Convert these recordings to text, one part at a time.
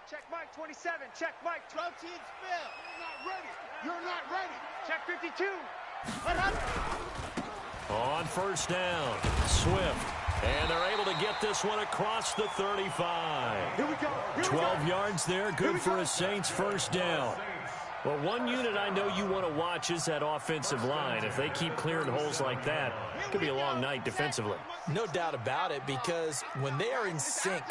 Check Mike 27. Check Mike. Rotate spill. You're not ready. You're not ready. Check 52. What happened? On first down, Swift. And they're able to get this one across the 35. Here we go. 12 yards there, good for a Saints first down. Well, one unit I know you want to watch is that offensive line. If they keep clearing holes like that, it could be a long night defensively. No doubt about it, because when they are in sync,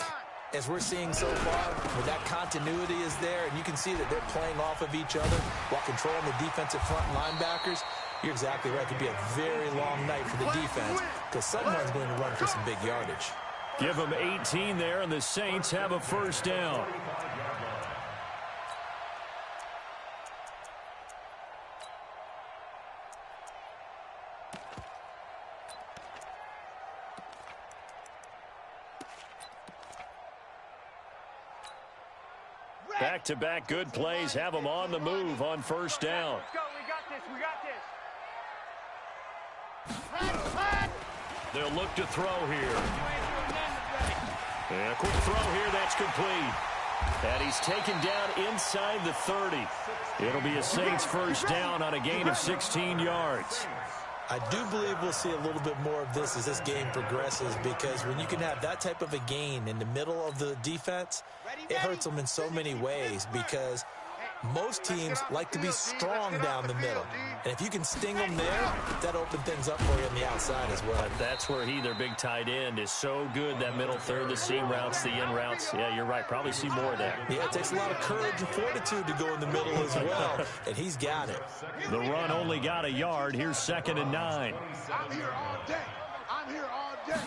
as we're seeing so far, when that continuity is there, and you can see that they're playing off of each other while controlling the defensive front linebackers, you're exactly right. It could be a very long night for the defense because someone's going to run for some big yardage. Give them 18 there, and the Saints have a first down. Back-to-back good plays have them on the move on first down. Let's go. We got this. We got this. They'll look to throw here. And a quick throw here. That's complete. And he's taken down inside the 30. It'll be a Saints first down on a gain of 16 yards. I do believe we'll see a little bit more of this as this game progresses, because when you can have that type of a gain in the middle of the defense, it hurts them in so many ways, because most teams like to be strong down the middle. And if you can sting them there, that opens things up for you on the outside as well. That's where their big tight end, is so good, that middle third, the seam routes, the in routes. Yeah, you're right. Probably see more of that. Yeah, it takes a lot of courage and fortitude to go in the middle as well, and he's got it. The run only got a yard. Here's 2nd and 9. I'm here all day. I'm here all day.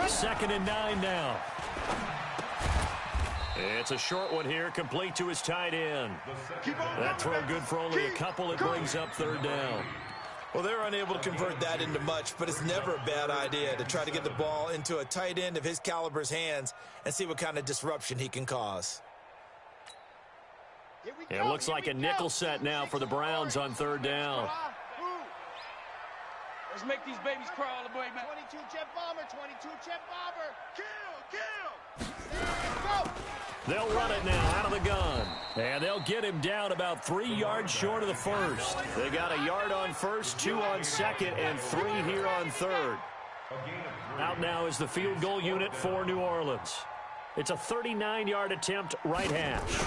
2nd and 9 now. It's a short one here, complete to his tight end. That throw good for only a couple. It brings up 3rd down. Well, they're unable to convert that into much, but it's never a bad idea to try to get the ball into a tight end of his caliber's hands and see what kind of disruption he can cause. It looks like a nickel set now for the Browns on 3rd down. Let's make these babies crawl, boy, man. 22 jet bomber, 22 jet bomber. Kill. Go. They'll run it now out of the gun. And they'll get him down about 3 yards short of the first. They got a yard on first, 2 on second, and 3 here on third. Out now is the field goal unit for New Orleans. It's a 39-yard attempt, right hash.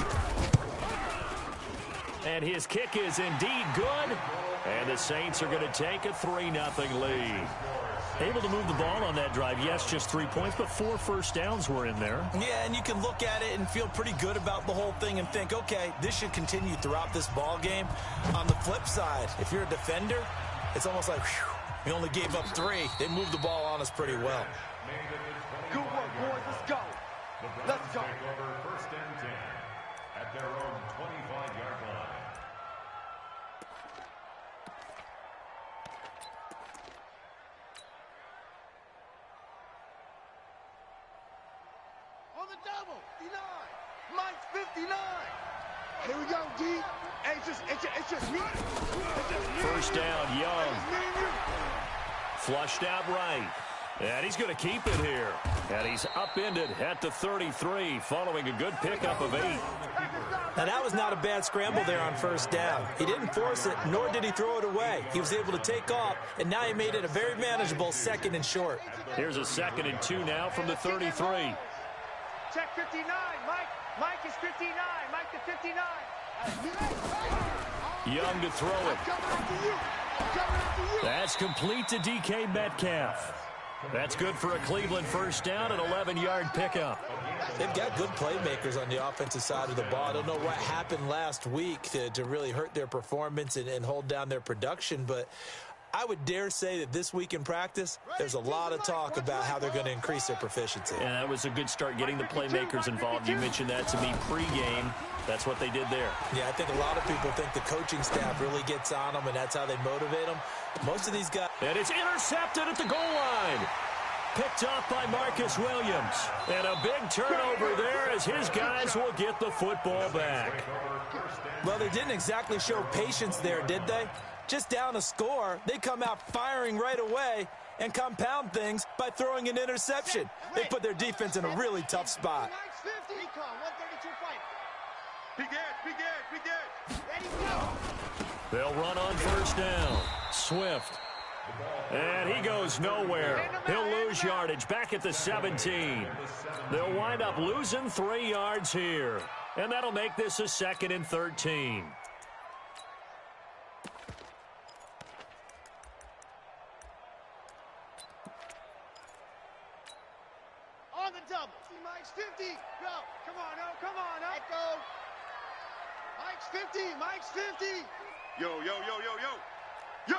And his kick is indeed good. And the Saints are going to take a 3-0 lead. Able to move the ball on that drive. Yes, just 3 points, but 4 first downs were in there. Yeah, and you can look at it and feel pretty good about the whole thing and think, okay, this should continue throughout this ball game. On the flip side, if you're a defender, it's almost like, whew, we only gave up 3. They moved the ball on us pretty well. Good work, boys. Let's go. Let's go. First and 10 at their own 25-yard line. On the double. 59. Mike's 59. Here we go, D. Hey, it's just me. First down, Young. Flushed out right. And he's going to keep it here. And he's upended at the 33 following a good pickup of 8. Now, that was not a bad scramble there on first down. He didn't force it, nor did he throw it away. He was able to take off, and now he made it a very manageable 2nd and short. Here's a 2nd and 2 now from the 33. Check 59. Mike is 59. Mike to 59. Young to throw it. That's complete to DK Metcalf. That's good for a Cleveland first down, an 11-yard pickup. They've got good playmakers on the offensive side of the ball. I don't know what happened last week to really hurt their performance and hold down their production, but I would dare say that this week in practice, there's a lot of talk about how they're going to increase their proficiency. And that was a good start, getting the playmakers involved. You mentioned that to me pregame. That's what they did there. Yeah, I think a lot of people think the coaching staff really gets on them, and that's how they motivate them. Most of these guys... And it's intercepted at the goal line. Picked off by Marcus Williams. And a big turnover there as his guys will get the football back. Well, they didn't exactly show patience there, did they? Just down a score, they come out firing right away and compound things by throwing an interception. They put their defense in a really tough spot. Big edge, big edge, big edge. Ready, go. They'll run on first down. Swift. And he goes nowhere. He'll lose yardage back at the 17. They'll wind up losing 3 yards here. And that'll make this a 2nd and 13. On the double. See Mike's 50. Go. Come on, oh, come on, oh. Let go. Mike's 50, Mike's 50. Yo, yo, yo, yo, yo. Yo.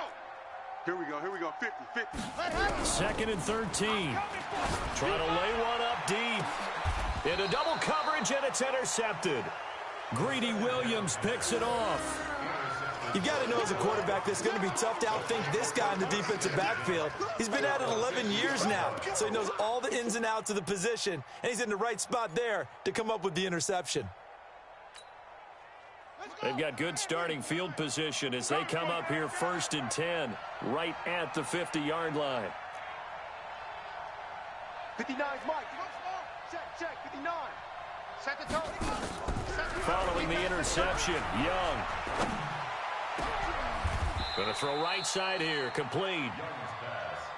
Here we go, 50, 50. Let him. 2nd and 13. Trying to lay one up deep. Into double coverage, and it's intercepted. Greedy Williams picks it off. You've got to know as a quarterback that's going to be tough to outthink this guy in the defensive backfield. He's been at it 11 years now, so he knows all the ins and outs of the position, and he's in the right spot there to come up with the interception. They've got good starting field position as they come up here 1st and 10, right at the 50-yard line. 59's Mike. Check, 59. Set the tone. Following the interception, Young. Going to throw right side here, complete.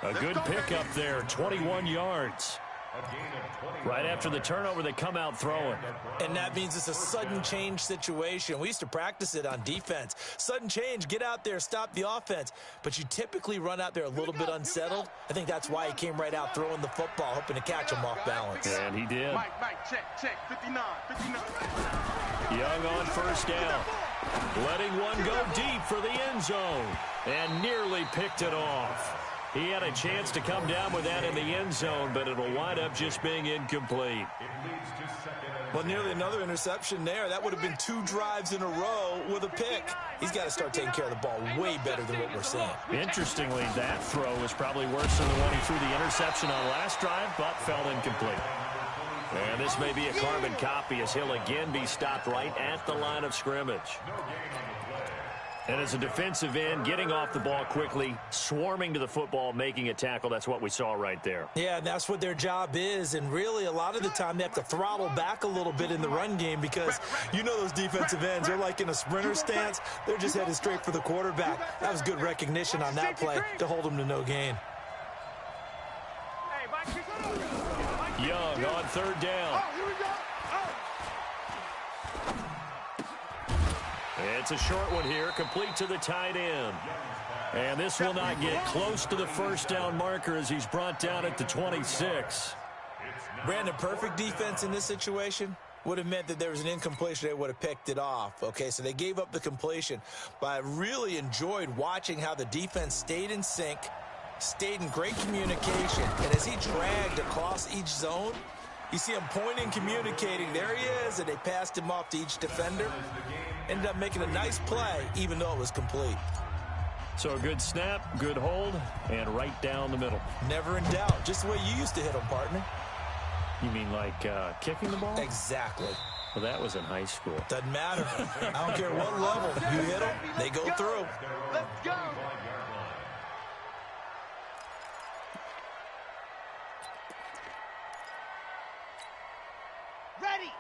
A good pickup there, 21 yards. Right after the turnover, they come out throwing. And that means it's a sudden change situation. We used to practice it on defense. Sudden change, get out there, stop the offense. But you typically run out there a little bit unsettled. I think that's why he came right out throwing the football, hoping to catch him off balance. And he did. Mike, check, 59. Young on first down. Letting one go deep for the end zone. And nearly picked it off. He had a chance to come down with that in the end zone, but it'll wind up just being incomplete. Well, nearly another interception there. That would have been 2 drives in a row with a pick. He's got to start taking care of the ball way better than what we're seeing. Interestingly, that throw was probably worse than the one he threw the interception on last drive, but fell incomplete. And this may be a carbon copy as he'll again be stopped right at the line of scrimmage. And as a defensive end, getting off the ball quickly, swarming to the football, making a tackle, that's what we saw right there. Yeah, and that's what their job is. And really, a lot of the time, they have to throttle back a little bit in the run game because you know those defensive ends, they're like in a sprinter stance. They're just headed straight for the quarterback. That was good recognition on that play to hold them to no gain. Young on third down. It's a short one here, complete to the tight end. And this will not get close to the first down marker as he's brought down at the 26. Brandon, perfect defense in this situation would have meant that there was an incompletion. They would have picked it off. Okay, so they gave up the completion. But I really enjoyed watching how the defense stayed in sync, stayed in great communication. And as he dragged across each zone, you see him pointing, communicating. There he is, and they passed him off to each defender. Ended up making a nice play, even though it was complete. So a good snap, good hold, and right down the middle. Never in doubt. Just the way you used to hit them, partner. You mean like kicking the ball? Exactly. Well, that was in high school. Doesn't matter. I don't care what level. You hit them, they go through. Let's go.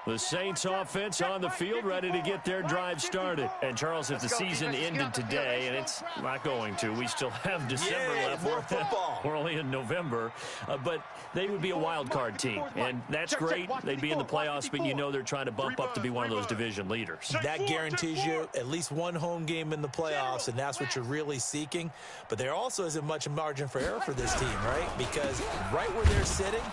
The Saints offense on the field, ready to get their drive started. And, Charles, if the season ended today, and it's not going to, we still have December left. More football. We're only in November. But they would be a wild card team. And that's great. They'd be in the playoffs, but you know they're trying to bump up to be one of those division leaders. That guarantees you at least one home game in the playoffs, and that's what you're really seeking. But there also isn't much margin for error for this team, right? Because right where they're sitting,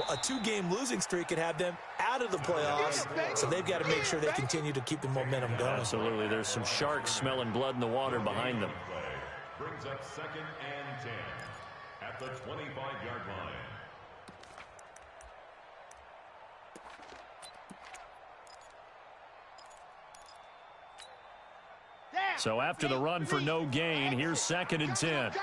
a 2-game losing streak could have them out of the playoffs, so they've got to make sure they continue to keep the momentum going. Absolutely. There's some sharks smelling blood in the water behind them. Brings up 2nd and 10 at the 25-yard line. So after the run for no gain, here's 2nd and 10.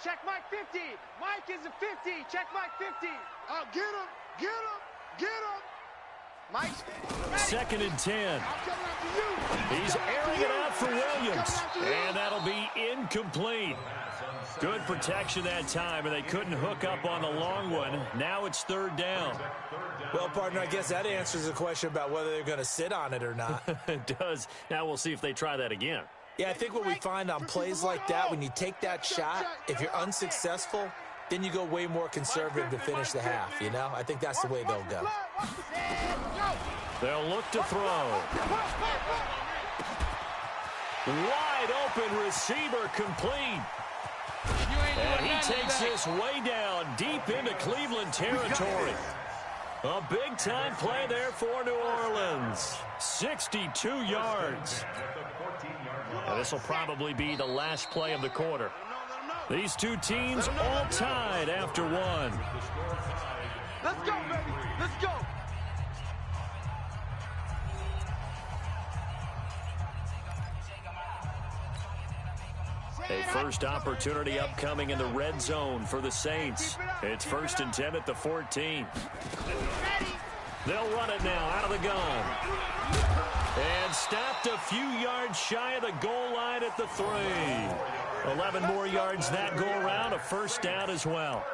Check Mike 50. Mike is a 50. Check Mike 50. Oh, get him. Get him. Get him. Mike's Second and 10. He's airing it out for Williams. And that'll be incomplete. Good protection that time, and they couldn't hook up on the long one. Now it's third down. Well, partner, I guess that answers the question about whether they're going to sit on it or not. It does. Now we'll see if they try that again. Yeah, I think what we find on plays like that, when you take that shot, if you're unsuccessful, then you go way more conservative to finish the half, you know? I think that's the way they'll go. They'll look to throw. Wide open receiver complete. And he takes this way down deep into Cleveland territory. A big-time play there for New Orleans. 62 yards. Now, this will probably be the last play of the quarter. These two teams all tied after one. Let's go, baby. Let's go. A first opportunity upcoming in the red zone for the Saints. It's first and 10 at the 14. They'll run it now out of the gun. And stopped a few yards shy of the goal line at the 3. 11 more yards that go around, a first down as well.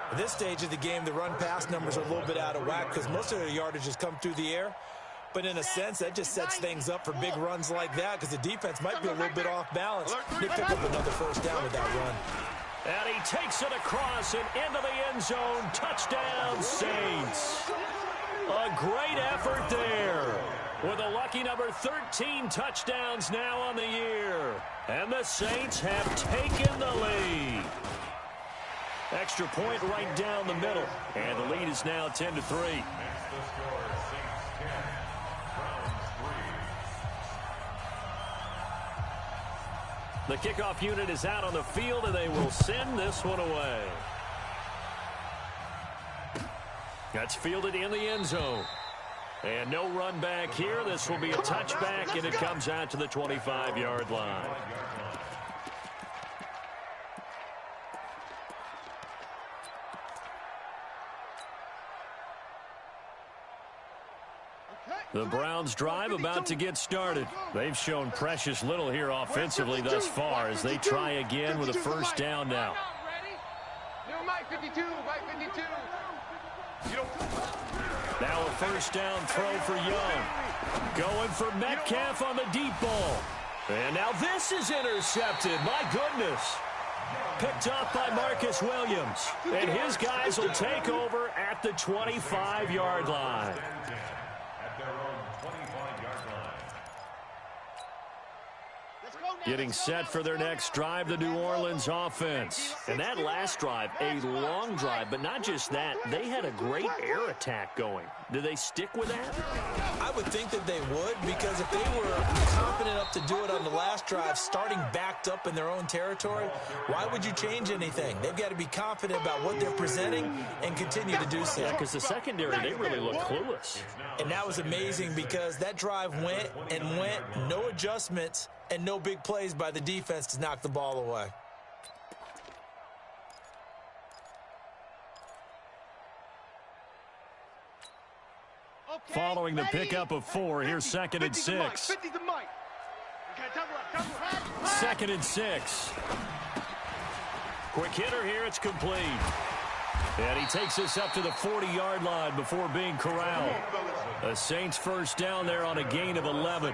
At this stage of the game, the run-pass numbers are a little bit out of whack because most of their yardage has come through the air. But in a sense, that just sets things up for big runs like that because the defense might be a little bit off balance. They pick up another first down with that run. And he takes it across and into the end zone. Touchdown, Saints. A great effort there. With a lucky number 13 touchdowns now on the year. And the Saints have taken the lead. Extra point right down the middle. And the lead is now 10-3. The kickoff unit is out on the field, and they will send this one away. That's fielded in the end zone. And no run back here. This will be a touchback, and it comes out to the 25-yard line. The Browns' drive about to get started. They've shown precious little here offensively thus far as they try again with a first down now. Mike 52, Mike 52. Now a first down throw for Young. Going for Metcalf on the deep ball. And now this is intercepted. My goodness. Picked up by Marcus Williams. And his guys will take over at the 25-yard line. Getting set for their next drive, the New Orleans offense. And that last drive, a long drive, but not just that. They had a great air attack going. Do they stick with that? I would think that they would, because if they were confident enough to do it on the last drive, starting backed up in their own territory, why would you change anything? They've got to be confident about what they're presenting and continue to do so. Yeah, because the secondary, they really look clueless. And that was amazing because that drive went and went, no adjustments, and no big plays by the defense to knock the ball away. Following the pickup of 4, here's second and 6. Second and 6. Quick hitter here, it's complete. And he takes us up to the 40-yard line before being corralled. The Saints first down there on a gain of 11.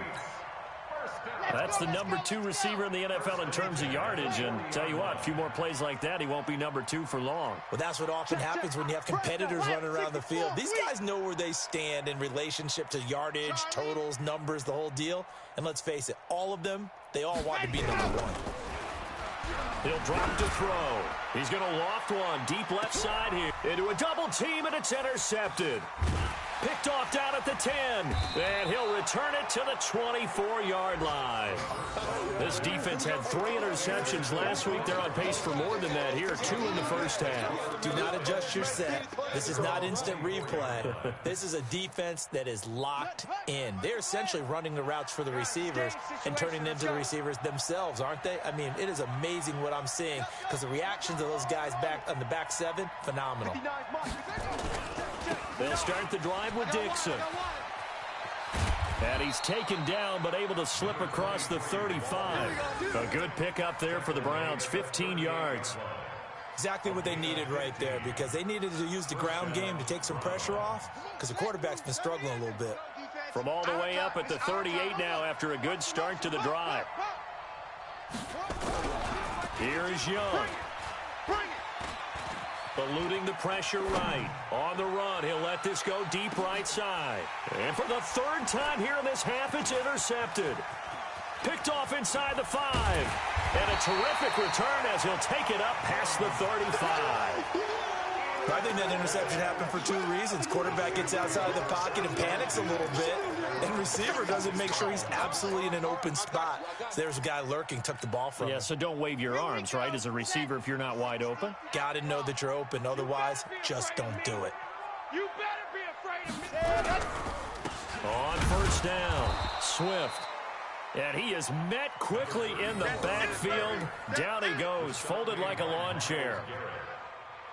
That's the number 2 receiver in the NFL in terms of yardage. And tell you what, a few more plays like that, he won't be number 2 for long. Well, that's what often happens when you have competitors running around the field. These guys know where they stand in relationship to yardage, totals, numbers, the whole deal. And let's face it, all of them, they all want to be number 1. He'll drop to throw. He's going to loft one deep left side here into a double team, and it's intercepted. Picked off down at the 10, and he'll return it to the 24-yard line. This defense had 3 interceptions last week. They're on pace for more than that here, 2 in the first half. Do not adjust your set. This is not instant replay. This is a defense that is locked in. They're essentially running the routes for the receivers and turning into the receivers themselves, aren't they? I mean, it is amazing what I'm seeing because the reactions of those guys back on the back 7, phenomenal. They'll start the drive with Dixon. And he's taken down, but able to slip across the 35. A good pickup there for the Browns, 15 yards. Exactly what they needed right there, because they needed to use the ground game to take some pressure off, because the quarterback's been struggling a little bit. From all the way up at the 38 now after a good start to the drive. Here is Young. Eluding the pressure right. On the run, he'll let this go deep right side. And for the third time here in this half, it's intercepted. Picked off inside the 5. And a terrific return as he'll take it up past the 35. I think that interception happened for 2 reasons. Quarterback gets outside the pocket and panics a little bit, and receiver doesn't make sure he's absolutely in an open spot. So there's a guy lurking, took the ball from him. Yeah, so don't wave your arms, right, as a receiver if you're not wide open. Got to know that you're open. Otherwise, just don't do it. You better be afraid of me. On first down, Swift. And he is met quickly in the backfield. Down he goes, folded like a lawn chair.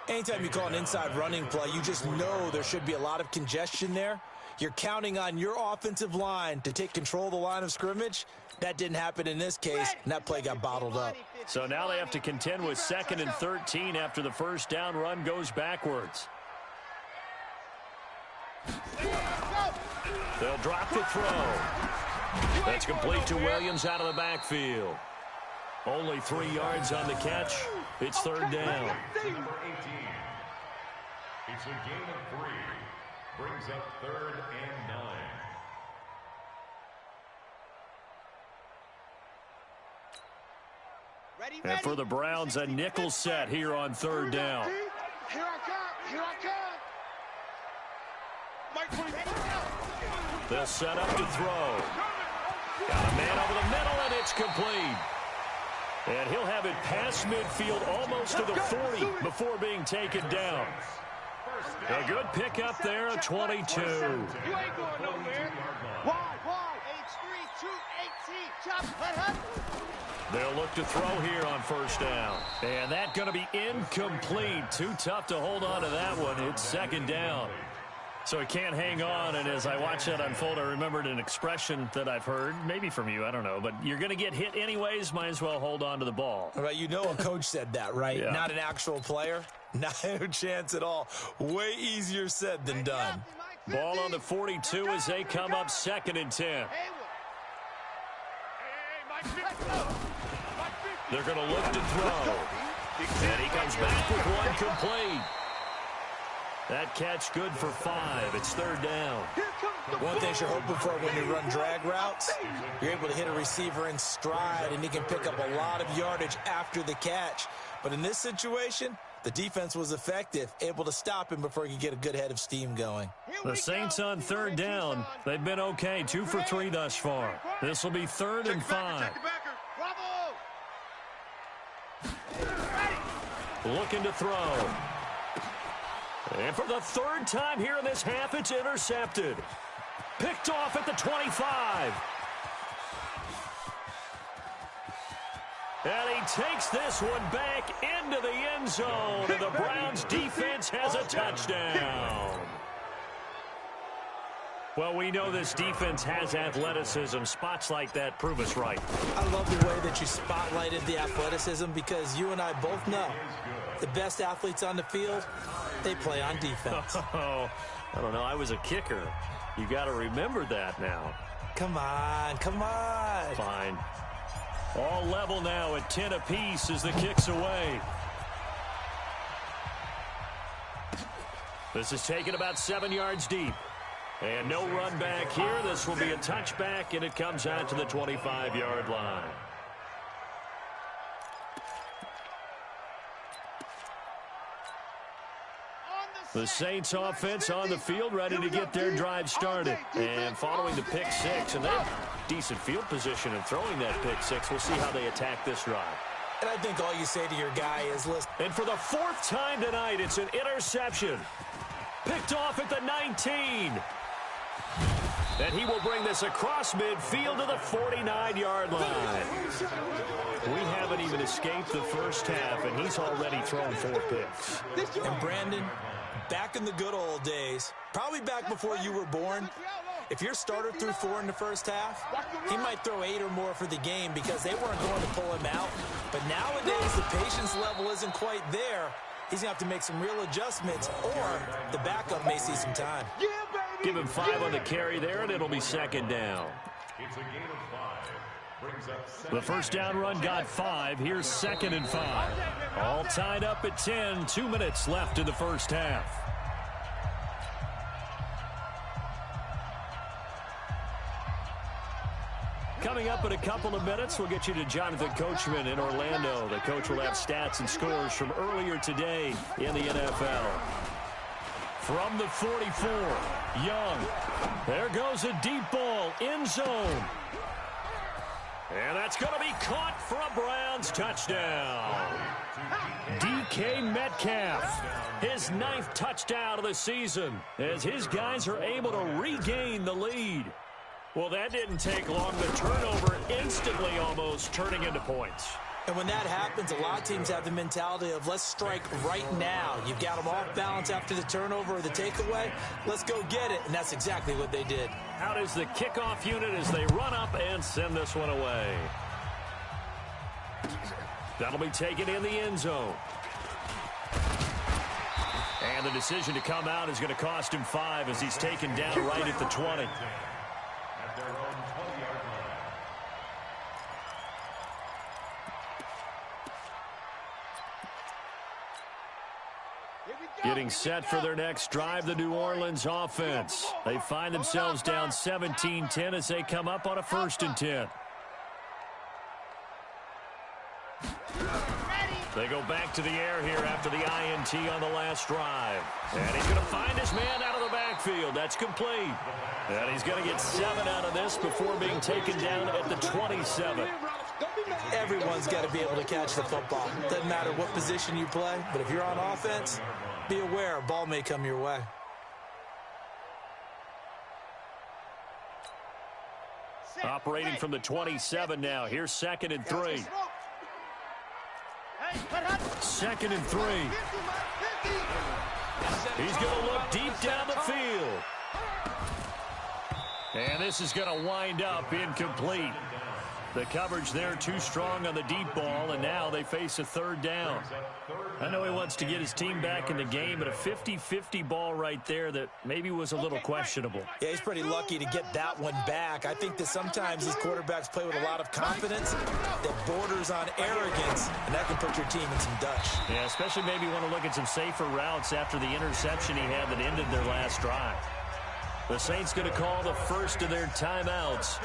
Anytime you call an inside running play, you just know there should be a lot of congestion there. You're counting on your offensive line to take control of the line of scrimmage. That didn't happen in this case, and that play got bottled up. So now they have to contend with 2nd and 13 after the first down run goes backwards. They'll drop the throw. That's complete to Williams out of the backfield. Only 3 yards on the catch. It's third down. Number 18. It's a gain of 3. Brings up 3rd and 9. And for the Browns, a nickel set here on third down. Here I come. Here I come. Mike, They'll set up to throw. Got a man over the middle, and it's complete. And he'll have it past midfield almost to the 40 before being taken down. A good pickup there at 22. You ain't going nowhere. Wide. H3, 2, 18. They'll look to throw here on first down. And that's going to be incomplete. Too tough to hold on to that one. It's second down. So he can't hang on, and as I watch that unfold, I remembered an expression that I've heard, maybe from you, I don't know, but you're going to get hit anyways, might as well hold on to the ball. Right, you know a coach said that, right? Yeah. Not an actual player. Not a chance at all. Way easier said than done. Ball on the 42 as they come up 2nd and 10. They're going to look to throw. And he comes back with one complete. That catch good for 5. It's third down. One thing you're hoping for when you run drag routes, you're able to hit a receiver in stride, and he can pick up a lot of yardage after the catch. But in this situation, the defense was effective, able to stop him before he could get a good head of steam going. The Saints on third down. They've been okay, 2 for 3 thus far. This will be 3rd and 5. Looking to throw. And for the 3rd time here in this half, it's intercepted. Picked off at the 25. And he takes this one back into the end zone. And the Browns defense has a touchdown. Well, we know this defense has athleticism. Spots like that prove us right. I love the way that you spotlighted the athleticism, because you and I both know the best athletes on the field, they play on defense. Oh, I don't know. I was a kicker. You got to remember that now. Come on. Fine. All level now at 10 apiece as the kick's away. This is taken about 7 yards deep. And no run back here. This will be a touchback, and it comes out to the 25-yard line. The Saints offense on the field, ready to get their drive started. And following the pick six, and they have decent field position in throwing that pick six. We'll see how they attack this drive. And I think all you say to your guy is, listen. And for the 4th time tonight, it's an interception. Picked off at the 19. And he will bring this across midfield to the 49-yard line. We haven't even escaped the first half, and he's already thrown 4 picks. And Brandon, back in the good old days, probably back before you were born, If your starter threw 4 in the first half, he might throw 8 or more for the game because they weren't going to pull him out. But nowadays, the patience level isn't quite there. He's going to have to make some real adjustments, or the backup may see some time. Yeah, baby. Give him 5 on the carry there, and it'll be second down. It's a gain of 5. Brings up The first down run got 5. Here's 2nd and 5. All tied up at 10. 2 minutes left in the first half. Coming up in a couple of minutes, we'll get you to Jonathan Coachman in Orlando. The coach will have stats and scores from earlier today in the NFL. From the 44, Young. There goes a deep ball, end zone. And that's going to be caught for a Browns touchdown. DK Metcalf, his 9th touchdown of the season, as his guys are able to regain the lead. Well, that didn't take long. The turnover instantly almost turning into points. And when that happens, a lot of teams have the mentality of let's strike right now. You've got them off balance after the turnover or the takeaway. Let's go get it. And that's exactly what they did. Out is the kickoff unit as they run up and send this one away. That'll be taken in the end zone. And the decision to come out is going to cost him 5 as he's taken down right at the 20. at their own 20-yard line. Getting set for their next drive, the New Orleans offense. They find themselves down 17-10 as they come up on a 1st and 10. They go back to the air here after the INT on the last drive. And he's going to find his man out of the backfield. That's complete. And he's going to get 7 out of this before being taken down at the 27. Everyone's got to be able to catch the football. Doesn't matter what position you play, but if you're on offense, be aware a ball may come your way. Operating from the 27 now. Here's 2nd and 3. 2nd and 3. He's going to look deep down the field. And this is going to wind up incomplete. The coverage there too strong on the deep ball, and now they face a 3rd down. I know he wants to get his team back in the game, but a 50-50 ball right there that maybe was a little questionable. Yeah, he's pretty lucky to get that one back. I think that sometimes these quarterbacks play with a lot of confidence that borders on arrogance, and that can put your team in some Dutch. Yeah, especially maybe want to look at some safer routes after the interception he had that ended their last drive. The Saints going to call the first of their timeouts,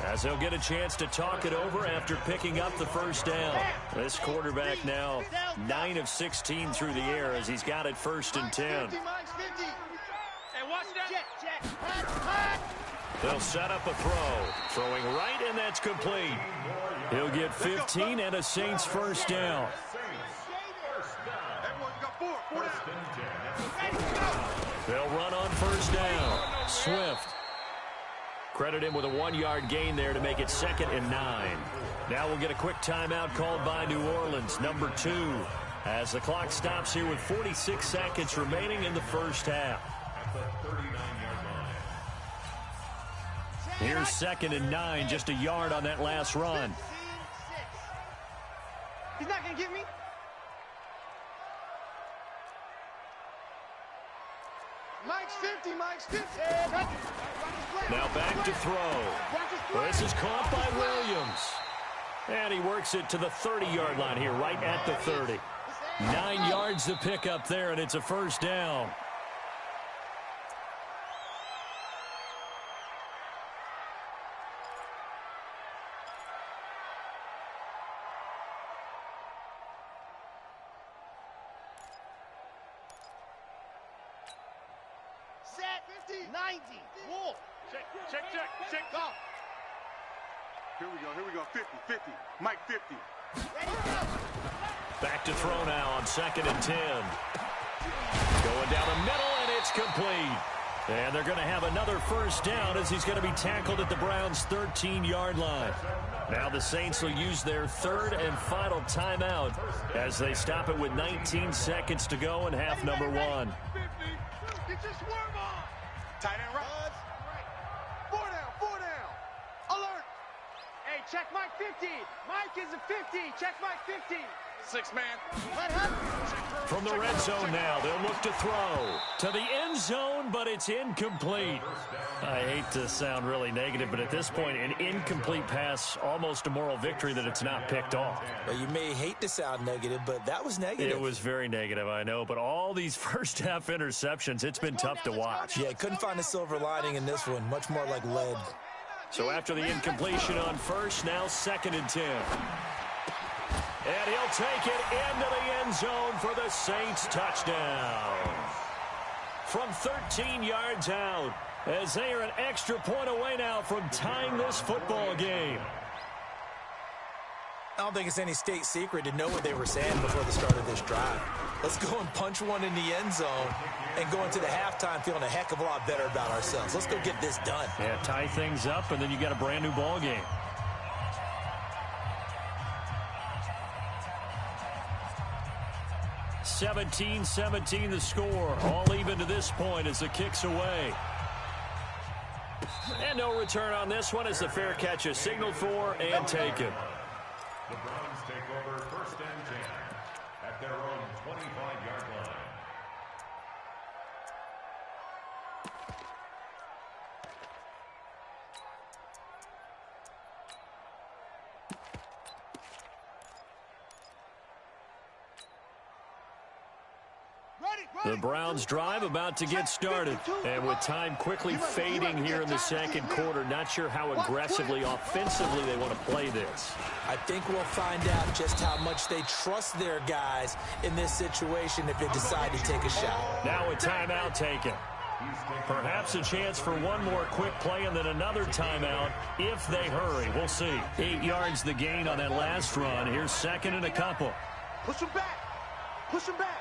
as they'll get a chance to talk it over after picking up the 1st down. This quarterback now 9 of 16 through the air as he's got it 1st and 10. They'll set up a throw. Throwing right, and that's complete. He'll get 15 and a Saints 1st down. They'll run on 1st down. Swift. Credit him with a 1-yard gain there to make it 2nd and 9. Now we'll get a quick timeout called by New Orleans, number 2, as the clock stops here with 46 seconds remaining in the first half. At the 39-yard line. Here's 2nd and 9, just a yard on that last run. He's not going to get me. Mike's 50, Mike's 50. Now back to throw. This is caught by Williams. And he works it to the 30-yard line here, right at the 30. 9 yards to pick up there, and it's a 1st down. Set 50, 90. Wolf. Check. Go. Here we go. 50, 50. Mike 50. Ready, go. Back to throw now on 2nd and 10. Going down the middle, and it's complete. And they're going to have another 1st down as he's going to be tackled at the Browns' 13-yard line. Now the Saints will use their 3rd and final timeout as they stop it with 19 seconds to go in half number 1. Get your swerve on. Tight end right. Check Mike 50. Mike is a 50. Check Mike 50. 6 man. From the red zone now, they'll look to throw to the end zone, but it's incomplete. I hate to sound really negative, but at this point, an incomplete pass, almost a moral victory that it's not picked off. Well, you may hate to sound negative, but that was negative. It was very negative, I know, but all these first-half interceptions, it's been tough to watch. Yeah, couldn't find a silver lining in this one, much more like lead. So after the incompletion on first, now 2nd and 10. And he'll take it into the end zone for the Saints touchdown. From 13 yards out, as they are an extra point away now from tying this football game. I don't think it's any state secret to know what they were saying before the start of this drive. Let's go and punch one in the end zone and go into the halftime feeling a heck of a lot better about ourselves. Let's go get this done. Yeah, tie things up, and then you got a brand new ball game. (17-17) the score. All even to this point as the kick's away. And no return on this one as the fair catch is signaled for and taken. The Browns take over 1st and 10 at their own 25-yard line. The Browns drive about to get started. And with time quickly fading here in the second quarter, not sure how aggressively, offensively they want to play this. I think we'll find out just how much they trust their guys in this situation if they decide to take a shot. Now a timeout taken. Perhaps a chance for one more quick play and then another timeout if they hurry. We'll see. 8 yards the gain on that last run. Here's 2nd and a couple. Push him back. Push him back.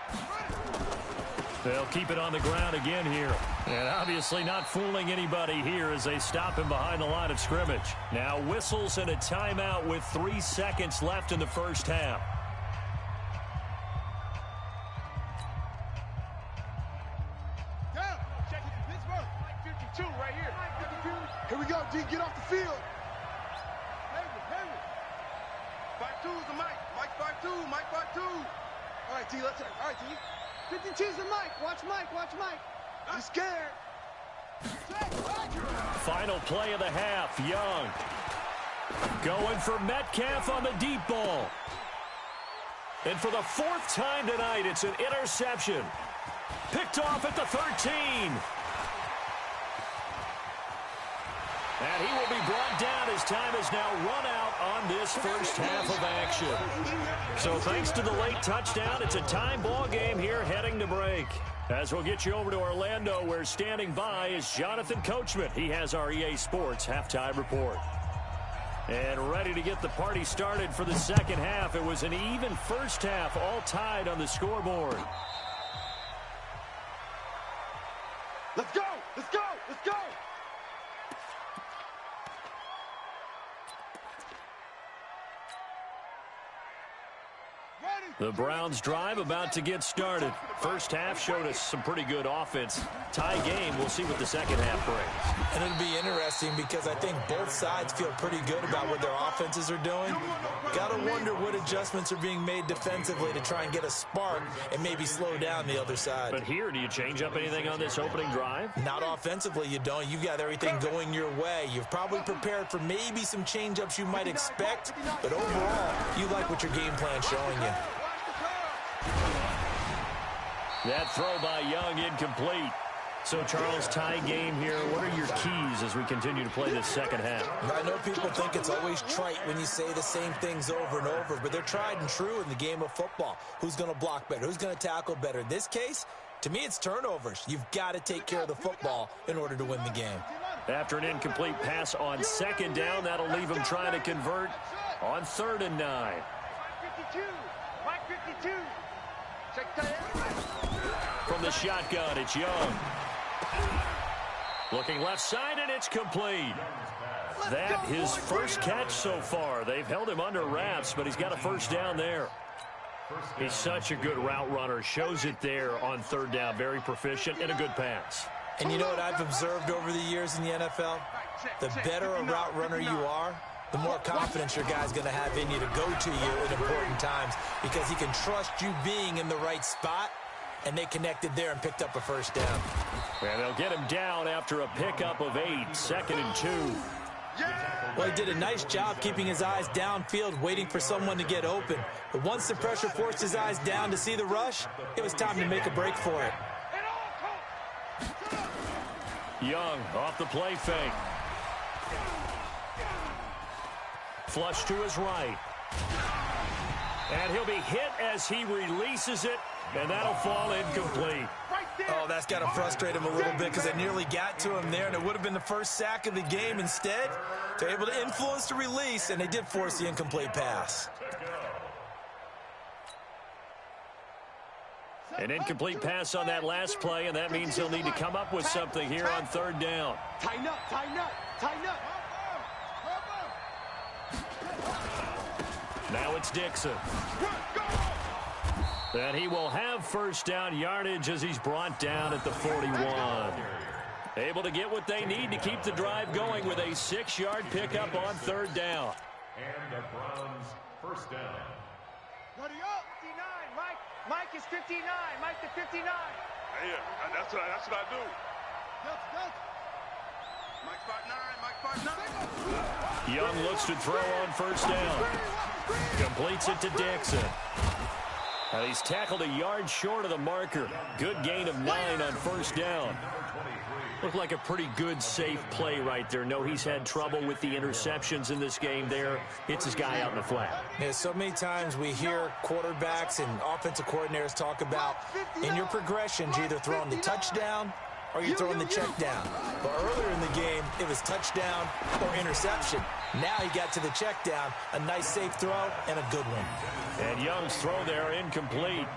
They'll keep it on the ground again here. And obviously not fooling anybody here as they stop him behind the line of scrimmage. Now whistles and a timeout with 3 seconds left in the first half. Check it to Pittsburgh. Mike 52 right here. Mike 52. Here we go, D. Get off the field. Henry. 5-2 is the Mike. Mike 5-2. Mike 5-2. All right, D. Let's go. All right, D. 52's the Mike. Watch Mike. I'm scared. Final play of the half. Young going for Metcalf on the deep ball. And for the 4th time tonight, it's an interception. Picked off at the 13. And he will be brought down as time is now run out on this first half of action. So thanks to the late touchdown, it's a time ball game here heading to break. As we'll get you over to Orlando, where standing by is Jonathan Coachman. He has our EA Sports halftime report. And ready to get the party started for the second half. It was an even first half, all tied on the scoreboard. Let's go. Let's go. Let's go. The Browns drive about to get started. First half showed us some pretty good offense. Tie game, we'll see what the second half brings. And it'll be interesting because I think both sides feel pretty good about what their offenses are doing. Got to wonder what adjustments are being made defensively to try and get a spark and maybe slow down the other side. But here, do you change up anything on this opening drive? Not offensively, you don't. You've got everything going your way. You've probably prepared for maybe some change-ups you might expect, but overall, you like what your game plan's showing you. That throw by Young incomplete. So, Charles, tie game here. What are your keys as we continue to play this second half? I know people think it's always trite when you say the same things over and over, but they're tried and true in the game of football. Who's going to block better? Who's going to tackle better? In this case, to me, it's turnovers. You've got to take care of the football in order to win the game. After an incomplete pass on second down, that'll leave him trying to convert on 3rd and 9. Mike 52. Check that. From the shotgun, it's Young. Looking left side, and it's complete. That his first catch so far. They've held him under wraps, but he's got a first down there. He's such a good route runner. Shows it there on 3rd down. Very proficient and a good pass. And you know what I've observed over the years in the NFL? The better a route runner you are, the more confidence your guy's going to have in you to go to you at important times because he can trust you being in the right spot, and they connected there and picked up a first down. And they'll get him down after a pickup of 8, 2nd and 2. Well, he did a nice job keeping his eyes downfield, waiting for someone to get open. But once the pressure forced his eyes down to see the rush, it was time to make a break for it. Young off the play fake. Flush to his right. And he'll be hit as he releases it, and that'll fall incomplete. Oh, that's got to frustrate him a little bit because they nearly got to him there, and it would have been the first sack of the game. Instead, they're able to influence the release, and they did force the incomplete pass. An incomplete pass on that last play, and that means he'll need to come up with something here on 3rd down. Tighten up, tighten up, tighten up. Now it's Dixon. And he will have first down yardage as he's brought down at the 41. Able to get what they need to keep the drive going with a 6-yard pickup on 3rd down. And the Browns first down. Ready up. 59. Mike is 59. Mike the 59. Yeah, that's what I do. Mike 5'9", Mike 5'9". Young looks to throw on first down. Completes it to Dixon. And he's tackled a yard short of the marker. Good gain of 9 on first down. Looked like a pretty good, safe play right there. No, he's had trouble with the interceptions in this game there. Hits his guy out in the flat. Yeah, so many times we hear quarterbacks and offensive coordinators talk about in your progressions, you're either throwing the touchdown or you're throwing the check down. But earlier in the game, it was touchdown or interception. Now he got to the check down, a nice safe throw and a good one. And Young's throw there incomplete.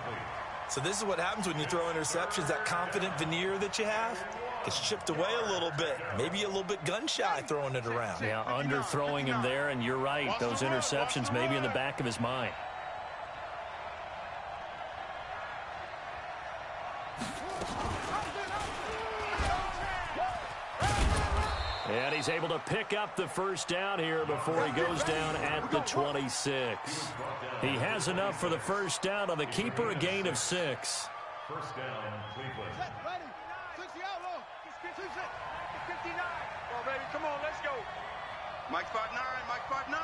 So this is what happens when you throw interceptions. That confident veneer that you have gets chipped away a little bit. Maybe a little bit gun-shy throwing it around. Yeah, underthrowing him there, and you're right. Those interceptions may be in the back of his mind. And he's able to pick up the first down here before he goes down at the 26. He has enough for the first down on the keeper, a gain of 6. First down, Cleveland. Come on, baby. Come on, let's go. Mike 5'9", Mike 5'9".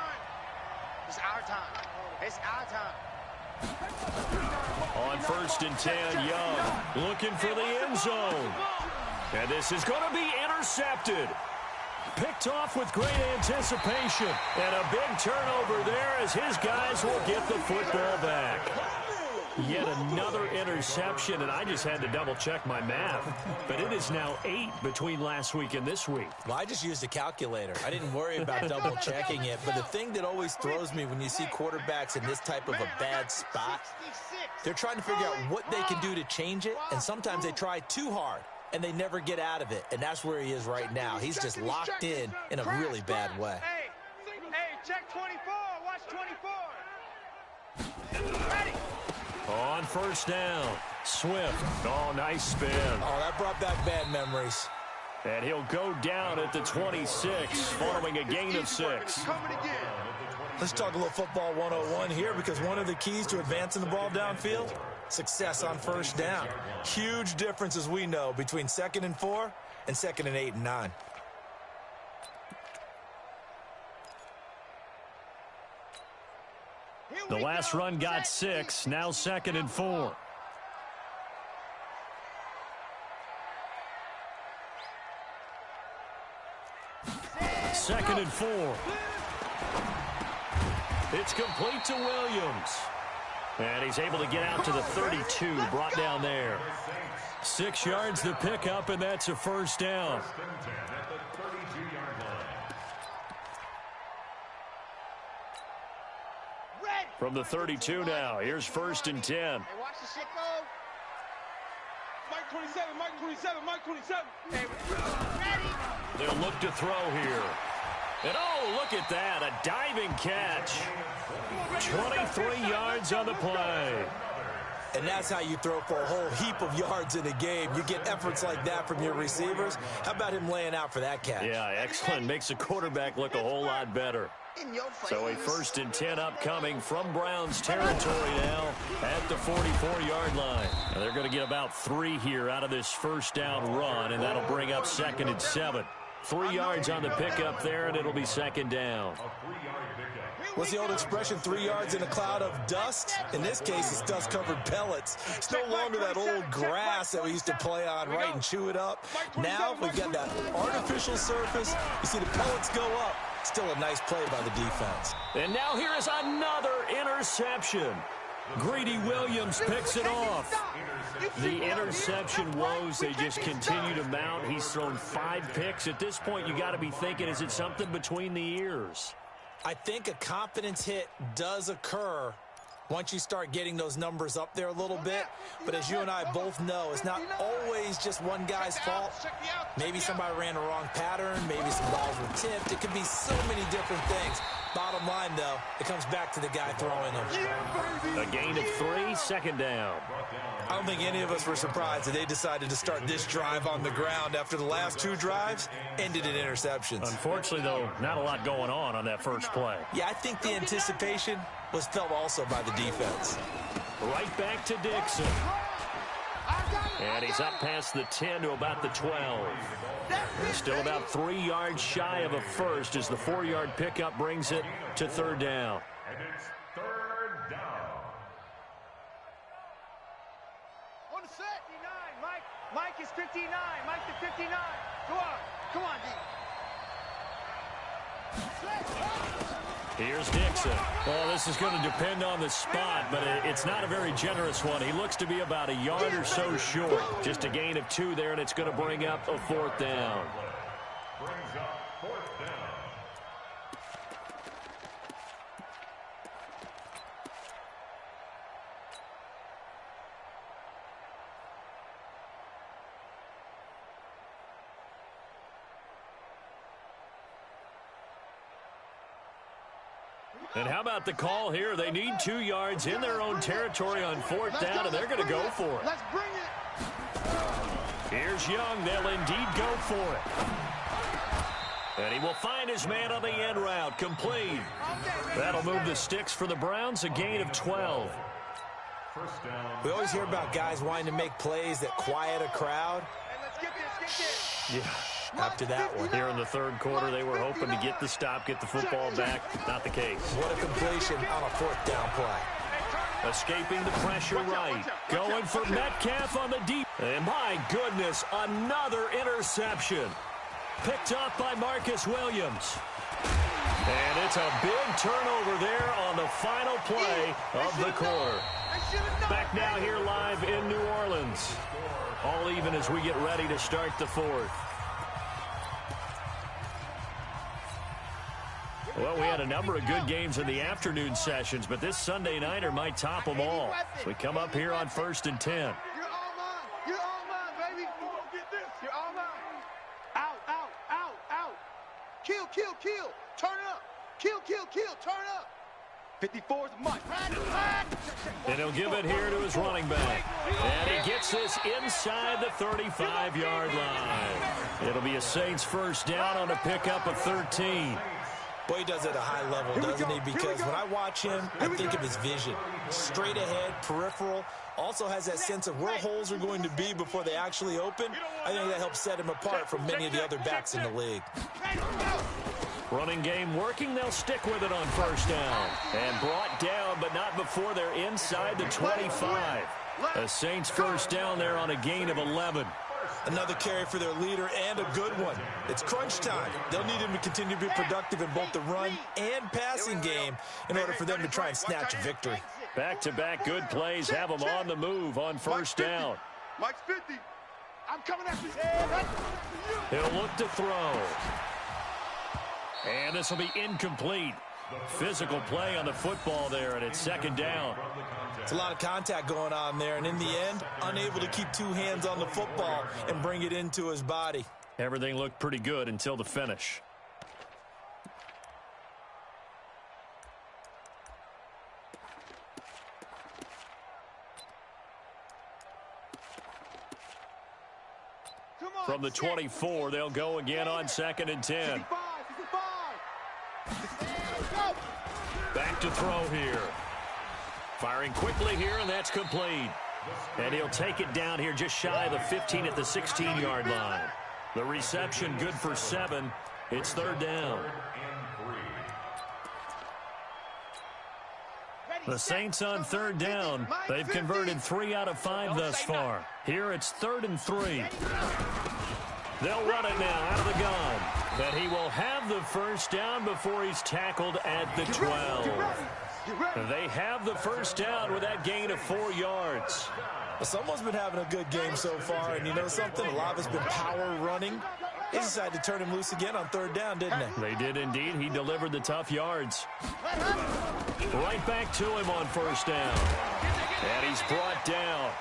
It's our time. It's our time. On 1st and 10, Young looking for the end zone. And this is going to be intercepted. Picked off with great anticipation. And a big turnover there as his guys will get the football back. Yet another interception, and I just had to double-check my math. But it is now 8 between last week and this week. Well, I just used a calculator. I didn't worry about double-checking it. But the thing that always throws me when you see quarterbacks in this type of a bad spot, they're trying to figure out what they can do to change it, and sometimes they try too hard, and they never get out of it. And that's where he is right now. He's just locked in a really bad way. Hey, check 24. Watch 24. Ready. On first down, Swift. Oh, nice spin. Oh, that brought back bad memories. And he'll go down at the 26 following a gain of 6. Let's talk a little football 101 here, because one of the keys to advancing the ball downfield, success on first down. Huge difference, as we know, between 2nd and 4 and 2nd and 8 and 9. The last run got 6, now 2nd and 4. Second and 4. It's complete to Williams. And he's able to get out to the 32, brought down there. 6 yards to pick up, and that's a first down. From the 32 now, here's 1st and 10. Hey, watch the shit go. Mike 27, Mike 27, Mike 27. Hey, ready. They'll look to throw here. And oh, look at that, a diving catch. 23 yards on the play. And that's how you throw for a whole heap of yards in a game. You get efforts like that from your receivers. How about him laying out for that catch? Yeah, excellent. Makes the quarterback look a whole lot better. So a 1st and 10 upcoming from Browns territory now at the 44-yard line. Now they're going to get about 3 here out of this first down run, and that'll bring up 2nd and 7. 3 yards on the pickup there, and it'll be 2nd down. What's the old expression, 3 yards in a cloud of dust? In this case, it's dust-covered pellets. It's no longer that old grass that we used to play on, right, and chew it up. Now we've got that artificial surface. You see the pellets go up. Still a nice play by the defense. And now here is another interception. Greedy Williams picks it off. The interception woes, they just continue to mount. He's thrown 5 picks. At this point, you got to be thinking, is it something between the ears? I think a confidence hit does occur once you start getting those numbers up there a little bit. But as you and I both know, it's not always just one guy's fault. Maybe somebody ran a wrong pattern. Maybe some balls were tipped. It could be so many different things. Bottom line, though, it comes back to the guy throwing them. A gain of 3, 2nd down. I don't think any of us were surprised that they decided to start this drive on the ground after the last 2 drives ended in interceptions. Unfortunately, though, not a lot going on that first play. Yeah, I think the anticipation was felt also by the defense. Right back to Dixon. And he's up past the 10 to about the 12. And still about 3 yards shy of a first as the 4-yard pickup brings it to 3rd down. And it's 3rd down. On the set. 59, Mike. Mike is 59. Mike to 59. Go on. Come on, D. Here's Dixon. Well, this is going to depend on the spot, but it's not a very generous one. He looks to be about a yard or so short. Just a gain of 2 there, and it's going to bring up a 4th down. Brings up 4th down. And how about the call here? They need 2 yards in their own territory on 4th down, and they're going to go for it. Let's bring it. Here's Young. They'll indeed go for it. And he will find his man on the end route. Complete. That'll move the sticks for the Browns, a gain of 12. First down. We always hear about guys wanting to make plays that quiet a crowd. Hey, let's get this. Yeah. After that one. Here in the 3rd quarter, they were hoping to get the stop, get the football back. Not the case. What a completion on a 4th down play. Escaping the pressure right. Going for Metcalf on the deep. And my goodness, another interception. Picked up by Marcus Williams. And it's a big turnover there on the final play of the quarter. Back now here live in New Orleans. All even as we get ready to start the 4th. Well, we had a number of good games in the afternoon sessions, but this Sunday nighter might top them all. So we come up here on 1st and 10. You're all mine. You're all mine, baby. Get this. You're all mine. Out, out, out, out. Kill, kill, kill. Turn it up. Kill, kill, kill. Turn it up. 54 is Mike. And he'll give it here to his running back. And he gets this inside the 35-yard line. It'll be a Saints first down on a pickup of 13. Boy, he does it at a high level, doesn't he? Because when I watch him, I think of his vision. Straight ahead, peripheral. Also has that sense of where holes are going to be before they actually open. I think that helps set him apart from many of the other backs in the league. Running game working. They'll stick with it on first down. And brought down, but not before they're inside the 25. A Saints first down there on a gain of 11. Another carry for their leader and a good one. It's crunch time. They'll need him to continue to be productive in both the run and passing game in order for them to try and snatch a victory. Back-to-back good plays have them on the move on first down. Mike's 50. I'm coming after you. He'll look to throw. And this will be incomplete. Physical play on the football there, and it's 2nd down. It's a lot of contact going on there, and in the end, unable to keep 2 hands on the football and bring it into his body. Everything looked pretty good until the finish. From the 24, they'll go again on 2nd and 10. Back to throw here. Firing quickly here, and that's complete. And he'll take it down here just shy of the 15 at the 16-yard line. The reception good for 7. It's 3rd down. The Saints on 3rd down. They've converted 3 out of 5 thus far. Here it's 3rd and 3. They'll run it now out of the gun. And he will have the first down before he's tackled at the 12. They have the first down with that gain of 4 yards. Well, someone's been having a good game so far, and you know something? A lot of it's been power running. They decided to turn him loose again on 3rd down, didn't they? They did indeed. He delivered the tough yards. Right back to him on 1st down. And he's brought down.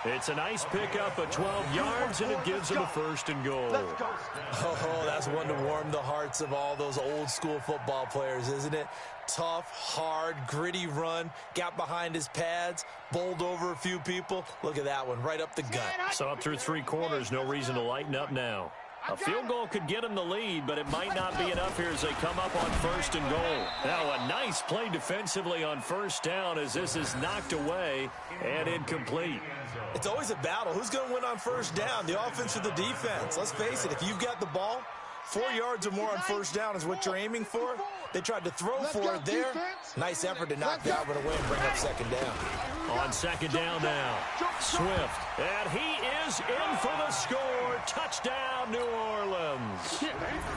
It's a nice pickup of 12 yards, and it gives him a 1st and goal. Oh, that's one to warm the hearts of all those old-school football players, isn't it? Tough, hard, gritty run, got behind his pads, bowled over a few people. Look at that one, right up the gut. So up through 3 quarters, no reason to lighten up now. A field goal could get him the lead, but it might not be enough here as they come up on 1st and goal. Now a nice play defensively on 1st down as this is knocked away and incomplete. It's always a battle. Who's going to win on 1st down, the offense or the defense? Let's face it, if you've got the ball, 4 yards or more on 1st down is what you're aiming for. They tried to throw for it there. Nice effort to knock that one away and bring up 2nd down. On 2nd down now, Swift. And he is in for the score. Touchdown, New Orleans.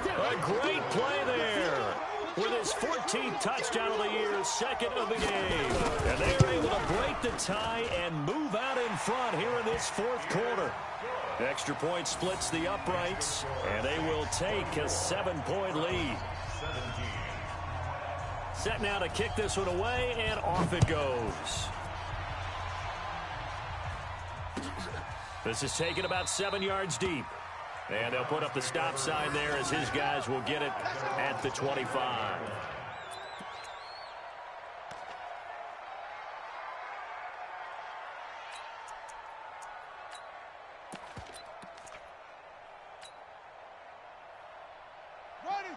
A great play there. With his 14th touchdown of the year, 2nd of the game. And they are able to break the tie and move out in front here in this 4th quarter. Extra point splits the uprights, and they will take a 7-point lead. Set now to kick this one away, and off it goes. This is taken about 7 yards deep. And they'll put up the stop sign there as his guys will get it at the 25.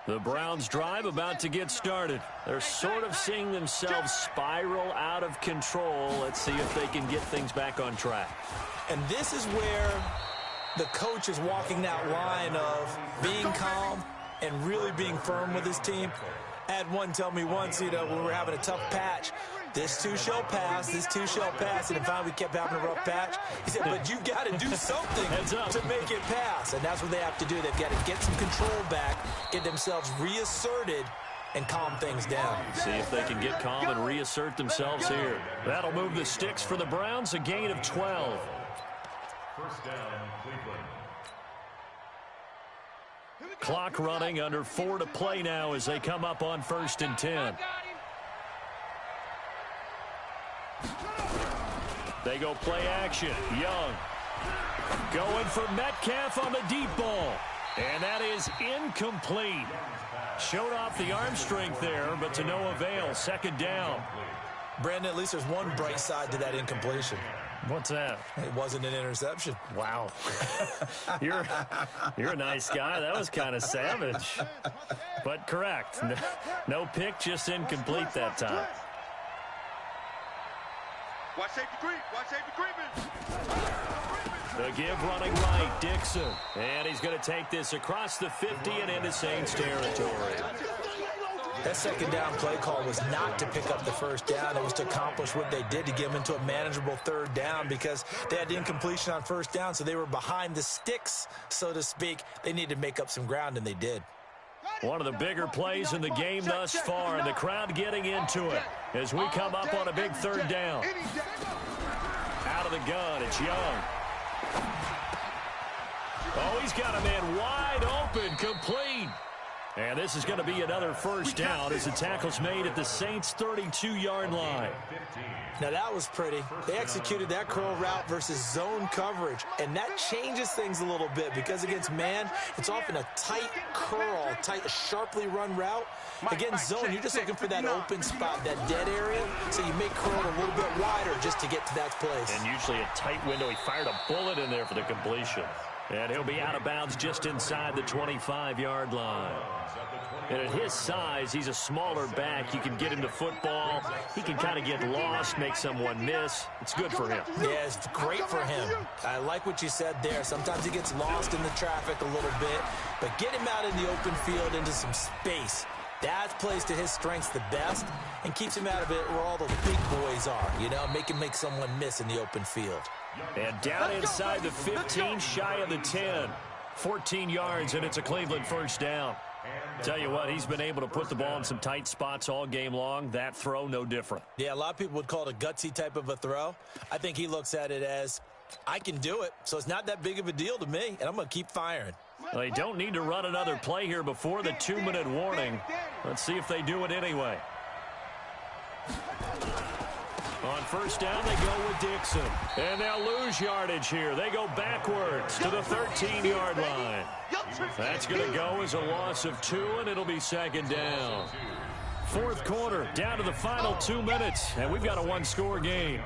The Browns drive about to get started. They're sort of seeing themselves spiral out of control. Let's see if they can get things back on track. And this is where the coach is walking that line of being calm and really being firm with his team. I had one tell me once, you know, when we were having a tough patch, this too shall pass, this too shall pass. And finally we kept having a rough patch. He said, but you've got to do something to make it pass. And that's what they have to do. They've got to get some control back, get themselves reasserted, and calm things down. See if they can get calm and reassert themselves here. That'll move the sticks for the Browns, a gain of 12. 1st down, Cleveland. Clock running, under 4 to play now as they come up on 1st and 10. They go play action. Young going for Metcalf on the deep ball. And that is incomplete. Showed off the arm strength there, but to no avail. 2nd down. Brandon, at least there's one bright side to that incompletion. What's that? It wasn't an interception. Wow. You're a nice guy. That was kind of savage. But correct. No pick, just incomplete that time. Watch safety creep. Watch safety creeping. The give running right, Dixon. And he's going to take this across the 50 and into Saints territory. That 2nd down play call was not to pick up the 1st down. It was to accomplish what they did, to get them into a manageable 3rd down, because they had incompletion on 1st down, so they were behind the sticks, so to speak. They needed to make up some ground, and they did. One of the bigger plays in the game thus far, and the crowd getting into it as we come up on a big 3rd down. Out of the gun, it's Young. Oh, he's got a man wide open, complete. And this is going to be another 1st down as the tackle's made at the Saints' 32-yard line. Now, that was pretty. They executed that curl route versus zone coverage, and that changes things a little bit because against man, it's often a tight curl, tight, sharply run route. Against zone, you're just looking for that open spot, that dead area, so you make curl a little bit wider just to get to that place. And usually a tight window. He fired a bullet in there for the completion. And he'll be out of bounds just inside the 25-yard line. And at his size, he's a smaller back. You can get him to football. He can kind of get lost, make someone miss. It's good for him. Yeah, it's great for him. I like what you said there. Sometimes he gets lost in the traffic a little bit, but get him out in the open field into some space. That plays to his strengths the best and keeps him out of it where all the big boys are, you know, make him make someone miss in the open field. And down inside the 15, shy of the 10. 14 yards, and it's a Cleveland first down. Tell you what, he's been able to put the ball in some tight spots all game long. That throw, no different. Yeah, a lot of people would call it a gutsy type of a throw. I think he looks at it as, I can do it, so it's not that big of a deal to me, and I'm going to keep firing. Well, they don't need to run another play here before the 2-minute warning. Let's see if they do it anyway. On first down, they go with Dixon. And they'll lose yardage here. They go backwards to the 13-yard line. That's going to go as a loss of 2, and it'll be second down. Fourth quarter, down to the final 2 minutes, and we've got a one-score game.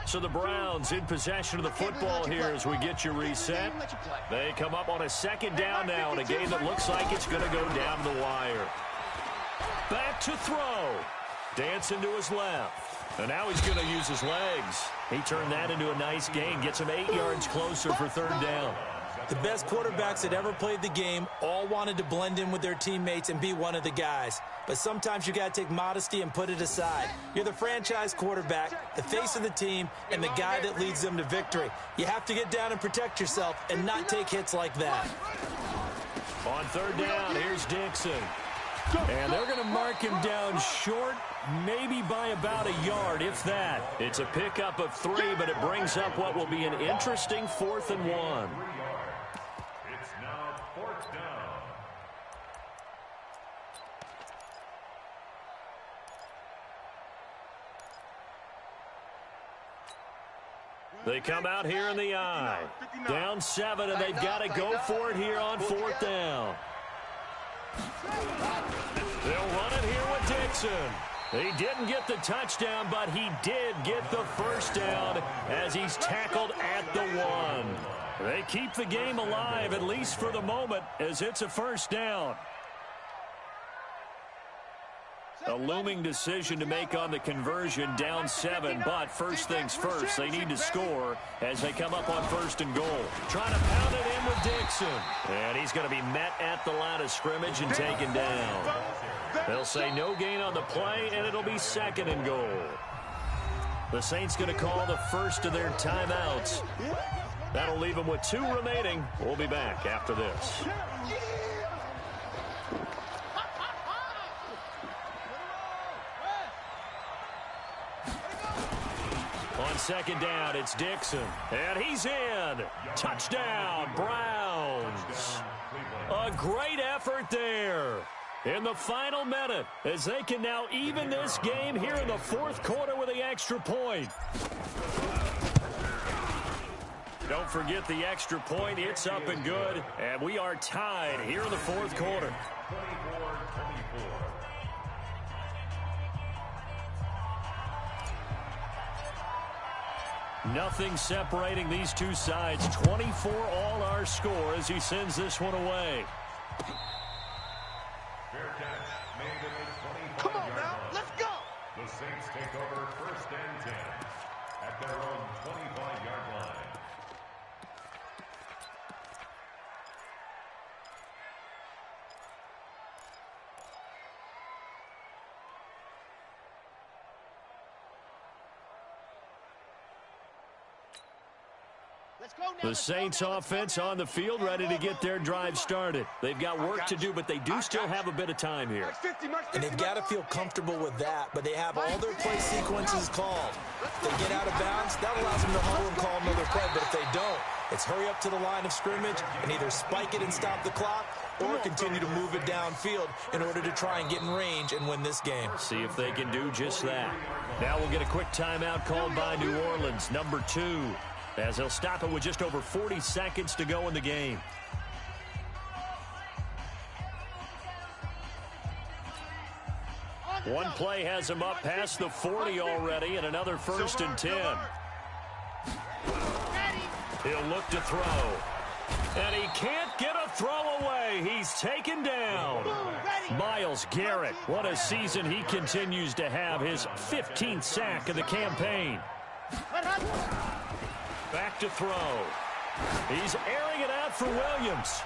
So the Browns in possession of the football here as we get you reset. They come up on a second down now in a game that looks like it's going to go down the wire. Back to throw. Dancing to his left. And now he's going to use his legs. He turned that into a nice gain. Gets him 8 yards closer for third down. The best quarterbacks that ever played the game all wanted to blend in with their teammates and be one of the guys. But sometimes you got to take modesty and put it aside. You're the franchise quarterback, the face of the team, and the guy that leads them to victory. You have to get down and protect yourself and not take hits like that. On third down, here's Dixon. And they're going to mark him down short, maybe by about a yard, if that. It's a pickup of 3, but it brings up what will be an interesting 4th and 1. It's now 4th down. They come out here in the eye. Down 7, and they've got to go for it here on 4th down. They'll run it here with Dixon. He didn't get the touchdown, but he did get the first down as he's tackled at the 1. They keep the game alive, at least for the moment, as it's a first down. A looming decision to make on the conversion, down 7, but first things first, they need to score as they come up on 1st and goal. Trying to pound it in with Dixon. And he's going to be met at the line of scrimmage and taken down. They'll say no gain on the play, and it'll be 2nd and goal. The Saints going to call the first of their timeouts. That'll leave them with 2 remaining. We'll be back after this. On second down, it's Dixon. And he's in. Touchdown, Browns. A great effort there in the final minute as they can now even this game here in the 4th quarter with the extra point. Don't forget the extra point. It's up and good. And we are tied here in the 4th quarter. 24-24. Nothing separating these two sides. 24 all our score as he sends this one away. Fair catch made at the 25-yard Come on now, line. let's go. The Saints take over 1st and 10 at their own 25-yard line. The Saints offense on the field ready to get their drive started. They've got work to do, but they do still have a bit of time here. And they've got to feel comfortable with that, but they have all their play sequences called. If they get out of bounds, that allows them to huddle and call another play, but if they don't, it's hurry up to the line of scrimmage and either spike it and stop the clock or continue to move it downfield in order to try and get in range and win this game. See if they can do just that. Now we'll get a quick timeout called by New Orleans, number 2. as they'll stop it with just over 40 seconds to go in the game. One play has him up past the 40 already, and another 1st and 10. He'll look to throw. And he can't get a throw away. He's taken down. Myles Garrett, what a season he continues to have. His 15th sack of the campaign. Back to throw. He's airing it out for Williams.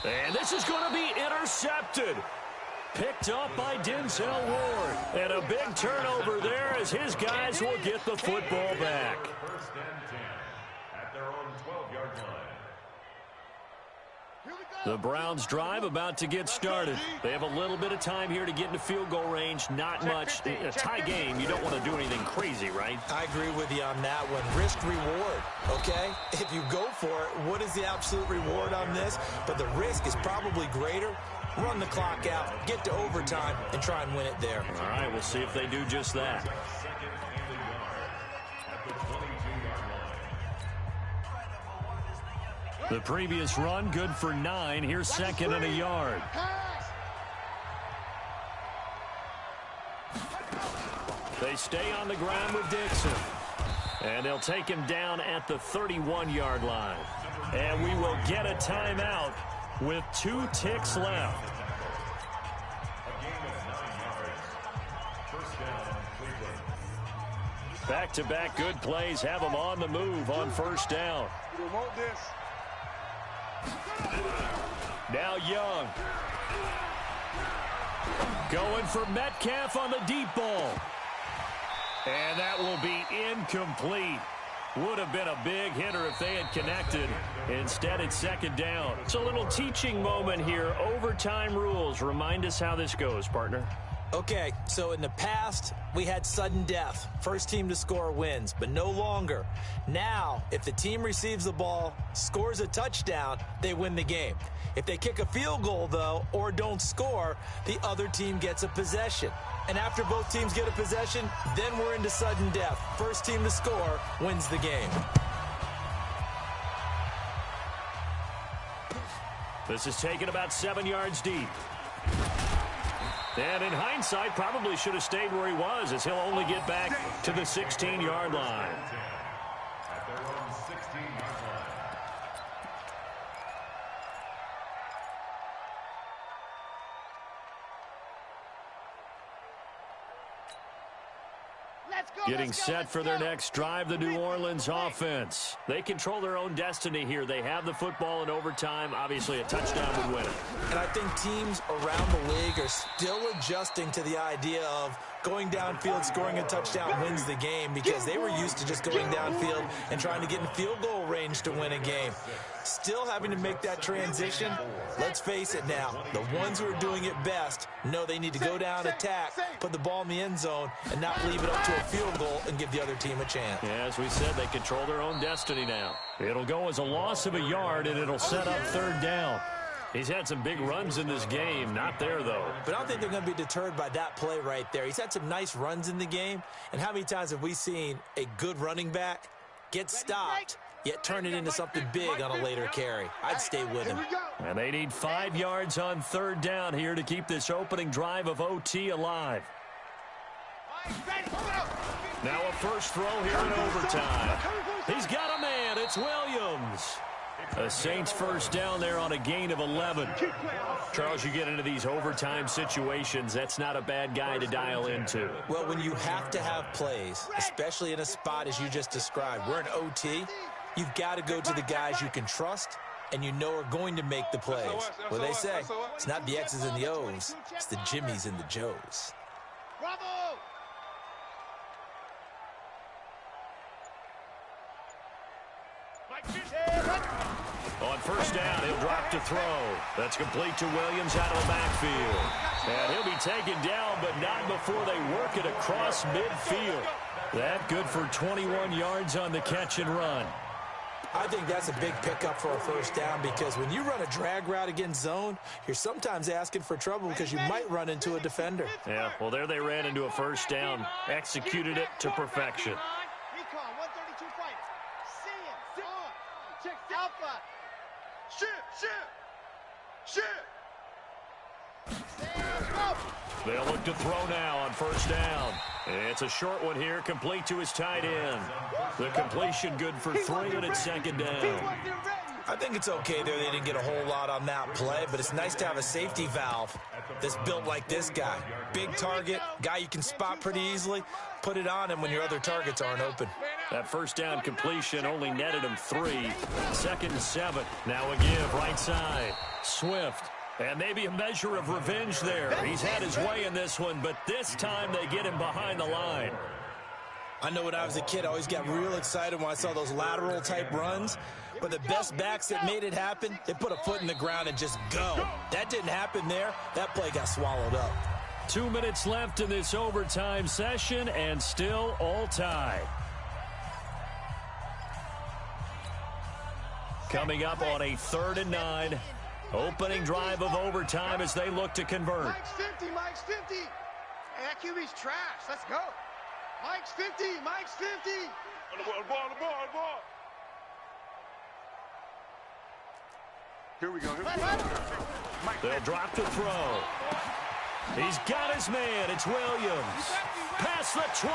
And this is going to be intercepted. Picked up by Denzel Ward. And a big turnover there as his guys will get the football back. 1st and 10 at their own 12-yard line. The Browns drive about to get started. They have a little bit of time here to get into field goal range. Not much. A tie game, you don't want to do anything crazy, right? I agree with you on that one. Risk reward, okay? If you go for it, what is the absolute reward on this? But the risk is probably greater. Run the clock out, get to overtime, and try and win it there. All right, we'll see if they do just that. 2nd and a yard at the 22-yard line. The previous run, good for 9. Here's 2nd and a yard. They stay on the ground with Dixon. And they'll take him down at the 31-yard line. And we will get a timeout with 2 ticks left. A gain of 9 yards. 1st down, Cleveland. Back-to-back good plays have them on the move on 1st down. Remote this. Now Young. Going for Metcalf on the deep ball. And that will be incomplete. Would have been a big hitter if they had connected. Instead, it's 2nd down. It's a little teaching moment here. Overtime rules. Remind us how this goes, partner. Okay, so in the past, we had sudden death. First team to score wins, but no longer. Now, if the team receives the ball, scores a touchdown, they win the game. If they kick a field goal, though, or don't score, the other team gets a possession. And after both teams get a possession, then we're into sudden death. First team to score wins the game. This is taken about 7 yards deep. And in hindsight, probably should have stayed where he was, as he'll only get back to the 16-yard line. At their own 16-yard line. Getting set for their next drive, the New Orleans offense. They control their own destiny here. They have the football in overtime. Obviously, a touchdown would win it. And I think teams around the league are still adjusting to the idea of going downfield, scoring a touchdown wins the game, because they were used to just going downfield and trying to get in field goal range to win a game. Still having to make that transition. Let's face it now, the ones who are doing it best know they need to go down, attack, put the ball in the end zone, and not leave it up to a field goal and give the other team a chance. Yeah, as we said, they control their own destiny now. It'll go as a loss of a yard, and it'll set up 3rd down. He's had some big runs in this game. Not there, though. But I don't think they're going to be deterred by that play right there. He's had some nice runs in the game. And how many times have we seen a good running back get stopped, yet turn it into something big on a later carry? I'd stay with him. And they need 5 yards on 3rd down here to keep this opening drive of OT alive. Now a first throw here in overtime. He's got a man. It's Williams. The Saints first down there on a gain of 11. Charles, you get into these overtime situations, that's not a bad guy to dial into. Well, when you have to have plays, especially in a spot as you just described, we're in OT, you've got to go to the guys you can trust and you know are going to make the plays. What they say, it's not the X's and the O's, it's the Jimmies and the Joes. Bravo! On first down, he'll drop to throw. That's complete to Williams out of the backfield. And he'll be taken down, but not before they work it across midfield. That good for 21 yards on the catch and run. I think that's a big pickup for a first down, because when you run a drag route against zone, you're sometimes asking for trouble because you might run into a defender. Yeah, well, there they ran into a first down, executed it to perfection. They'll look to throw now on first down. It's a short one here, complete to his tight end. The completion good for 3, and it's second down. I think it's okay there. They didn't get a whole lot on that play, but it's nice to have a safety valve that's built like this guy. Big target, guy you can spot pretty easily. Put it on him when your other targets aren't open. That first down completion only netted him 3. Second and 7. Now a give right side. Swift. And maybe a measure of revenge there. He's had his way in this one, but this time they get him behind the line. I know when I was a kid, I always got real excited when I saw those lateral type runs. But the best backs that made it happen, they put a foot in the ground and just go. That didn't happen there. That play got swallowed up. 2 minutes left in this overtime session, and still all tied. Coming up on a 3rd and 9. Opening drive of overtime as they look to convert. Mike's 50, Mike's 50. Hey, that QB's trash. Let's go. Mike's 50, Mike's 50. The ball. Here we go. They'll drop the throw. He's got his man. It's Williams. Past the 20.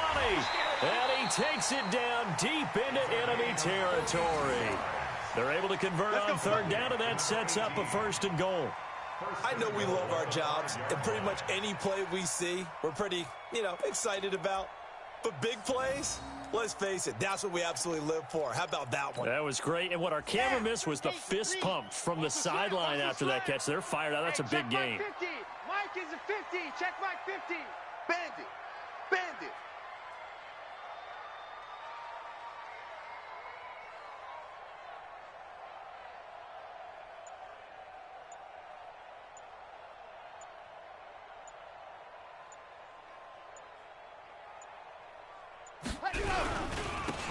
And he takes it down deep into enemy territory. They're able to convert on 3rd down, and that sets up a 1st and goal. I know we love our jobs, and pretty much any play we see, we're pretty, excited about. But big plays, let's face it, that's what we absolutely live for. How about that one? That was great, and what our camera missed was the fist pump from the sideline after that catch. They're fired out. That's a big game. Mike is a 50. Check Mike 50. Bandit.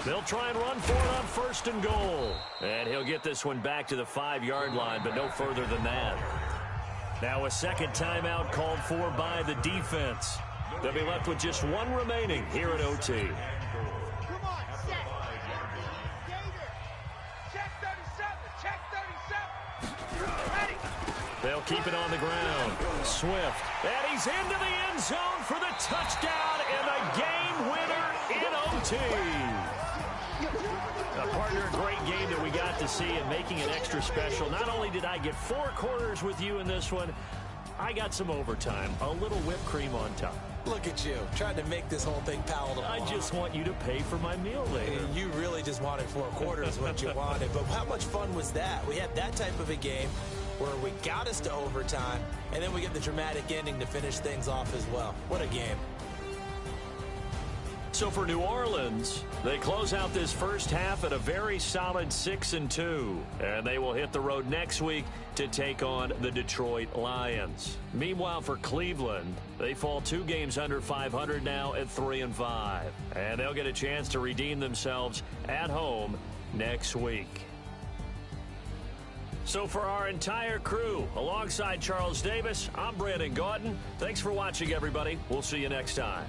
They'll try and run for it on 1st and goal. And he'll get this one back to the 5-yard line, but no further than that. Now a second timeout called for by the defense. They'll be left with just 1 remaining here at OT. Come on, set. Gator. Check 37. Check 37. Ready. They'll keep it on the ground. Swift. And he's into the end zone for the touchdown and the game winner in OT. A partner, a great game that we got to see and making it extra special. Not only did I get 4 quarters with you in this one, I got some overtime. A little whipped cream on top. Look at you, trying to make this whole thing palatable. I just want you to pay for my meal later. You really just wanted 4 quarters what you wanted. But how much fun was that? We had that type of a game where we got us to overtime, and then we get the dramatic ending to finish things off as well. What a game. So for New Orleans, they close out this first half at a very solid 6-2. And they will hit the road next week to take on the Detroit Lions. Meanwhile, for Cleveland, they fall 2 games under 500 now at 3-5. And they'll get a chance to redeem themselves at home next week. So for our entire crew, alongside Charles Davis, I'm Brandon Gaudin. Thanks for watching, everybody. We'll see you next time.